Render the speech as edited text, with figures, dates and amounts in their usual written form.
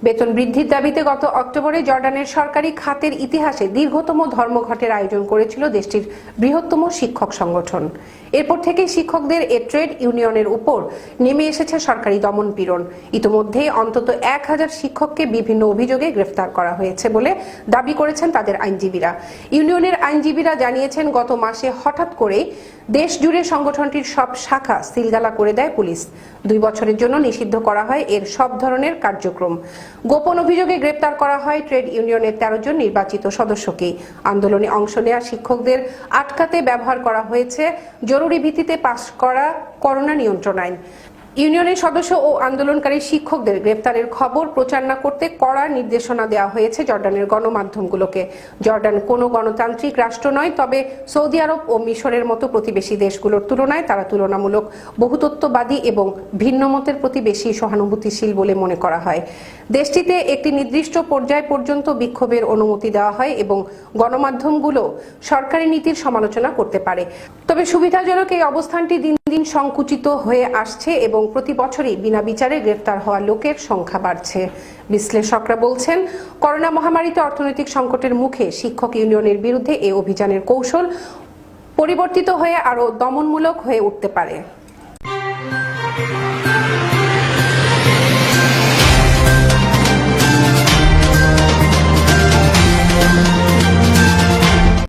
বেতন বৃদ্ধির দাবিতে গত অক্টোবরে জর্ডানের সরকারি খাতের ইতিহাসে দীর্ঘতম ধর্মঘটের আয়োজন করেছিল দেশটির বৃহত্তম শিক্ষক সংগঠন। এরপর থেকেই শিক্ষকদের এ ট্রেড ইউনিয়নের উপর নেমে এসেছে সরকারি দমনপীড়ন। ইতোমধ্যে অন্তত 1000 শিক্ষককে বিভিন্ন অভিযোগে গ্রেফতার করা হয়েছে বলে দাবি করেছেন তাদের আইনজীবীরা। ইউনিয়নের আইনজীবীরা জানিয়েছেন, গত মাসে হঠাৎ করে দেশ জুড়ে সংগঠনটির সব শাখা সিলগালা করে দেয় পুলিশ। 2 বছরের জন্য নিষিদ্ধ করা হয় এর সব ধরনের কার্যক্রম। গোপন অভিযোগে গ্রেপ্তার করা হয় ট্রেড ইউনিয়নের 13 জন নির্বাচিত সদস্যকে। আন্দোলনে অংশ নেওয়া শিক্ষকদের আটকাতে ব্যবহার করা হয়েছে জরুরি ভিত্তিতে পাস করা করোনা নিয়ন্ত্রণ আইন। ইউনিয়নের সদস্য ও আন্দোলনকারী শিক্ষকদের গ্রেপ্তারের খবর প্রচার না করতে কড়া নির্দেশনা দেওয়া হয়েছে জর্ডানের গণমাধ্যমগুলোকে। জর্ডান কোনো গণতান্ত্রিক রাষ্ট্র নয়, তবে সৌদি আরব ও মিশরের মতো প্রতিবেশী দেশগুলোর তুলনায় তারা তুলনামূলক বহুতত্ত্ববাদী এবং ভিন্ন মতের প্রতি বেশি সহানুভূতিশীল বলে মনে করা হয়। দেশটিতে একটি নির্দিষ্ট পর্যায় পর্যন্ত বিক্ষোভের অনুমতি দেওয়া হয় এবং গণমাধ্যমগুলো সরকারি নীতির সমালোচনা করতে পারে। তবে সুবিধাজনক এই অবস্থানটি দিন দিন সংকুচিত হয়ে আসছে এবং প্রতি বছরই বিনা বিচারে গ্রেফতার হওয়া লোকের সংখ্যা বাড়ছে। বিশ্লেষকরা বলছেন, করোনা মহামারীতে অর্থনৈতিক সংকটের মুখে শিক্ষক ইউনিয়নের বিরুদ্ধে এই অভিযানের কৌশল পরিবর্তিত হয়ে আরও দমনমূলক হয়ে উঠতে পারে।